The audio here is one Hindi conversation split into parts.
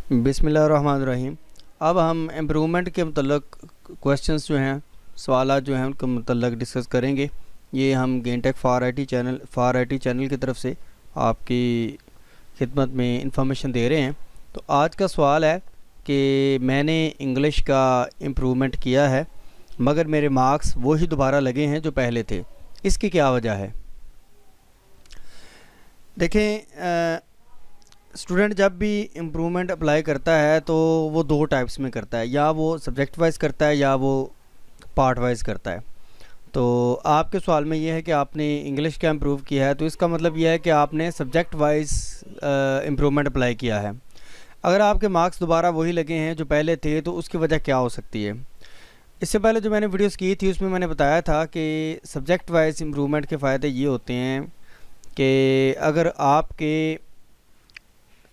बिस्मिल्लाहिर्रहमानिर्रहीम। अब हम इम्प्रूवमेंट के मतलब क्वेश्चंस जो हैं, सवाल जो हैं, उनके मतलब डिस्कस करेंगे। ये हम गेनटेक फार आई टी चैनल की तरफ से आपकी खिदमत में इंफॉर्मेशन दे रहे हैं। तो आज का सवाल है कि मैंने इंग्लिश का इम्प्रूवमेंट किया है मगर मेरे मार्क्स वही दोबारा लगे हैं जो पहले थे, इसकी क्या वजह है? देखें, स्टूडेंट जब भी इम्प्रूवमेंट अप्लाई करता है तो वो दो टाइप्स में करता है, या वो सब्जेक्ट वाइज करता है या वो पार्ट वाइज करता है। तो आपके सवाल में ये है कि आपने इंग्लिश का इम्प्रूव किया है, तो इसका मतलब ये है कि आपने सब्जेक्ट वाइज इम्प्रूवमेंट अप्लाई किया है। अगर आपके मार्क्स दोबारा वही लगे हैं जो पहले थे तो उसकी वजह क्या हो सकती है? इससे पहले जो मैंने वीडियोस की थी उसमें मैंने बताया था कि सब्जेक्ट वाइज इम्प्रूवमेंट के फ़ायदे ये होते हैं कि अगर आपके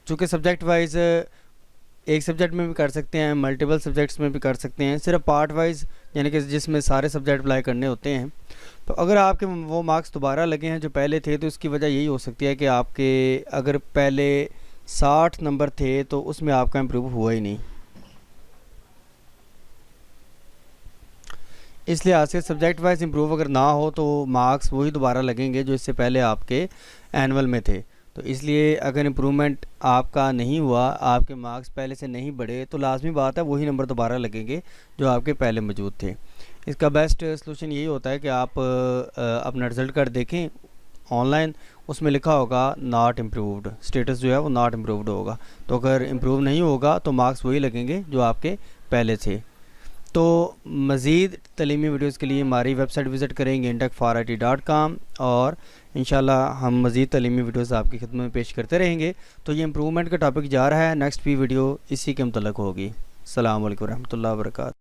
चूँकि सब्जेक्ट वाइज एक सब्जेक्ट में भी कर सकते हैं, मल्टीपल सब्जेक्ट्स में भी कर सकते हैं, सिर्फ पार्ट वाइज यानी कि जिसमें सारे सब्जेक्ट अप्लाई करने होते हैं। तो अगर आपके वो मार्क्स दोबारा लगे हैं जो पहले थे तो इसकी वजह यही हो सकती है कि आपके अगर पहले 60 नंबर थे तो उसमें आपका इम्प्रूव हुआ ही नहीं। इस लिहाज से सब्जेक्ट वाइज इम्प्रूव अगर ना हो तो मार्क्स वही दोबारा लगेंगे जो इससे पहले आपके एनुअल में थे। तो इसलिए अगर इम्प्रूवमेंट आपका नहीं हुआ, आपके मार्क्स पहले से नहीं बढ़े, तो लाजमी बात है वही नंबर दोबारा लगेंगे जो आपके पहले मौजूद थे। इसका बेस्ट सलूशन यही होता है कि आप अपना रिज़ल्ट कार्ड देखें ऑनलाइन, उसमें लिखा होगा नॉट इम्प्रूव्ड, स्टेटस जो है वो नॉट इम्प्रूव्ड होगा। तो अगर इम्प्रूव नहीं होगा तो मार्क्स वही लगेंगे जो आपके पहले थे। तो मज़ीद तलीमी वीडियोज़ के लिए हमारी वेबसाइट विज़िट करें gaintekfarit.com, और इंशाल्लाह हम मज़ीद तलीमी वीडियोज़ आपकी खिदमत में पेश करते रहेंगे। तो ये इम्प्रूवमेंट का टॉपिक जा रहा है, नेक्स्ट भी वीडियो इसी के मुतल्लिक़ होगी। अस्सलामु अलैकुम रहमतुल्लाहि व बरकातहू।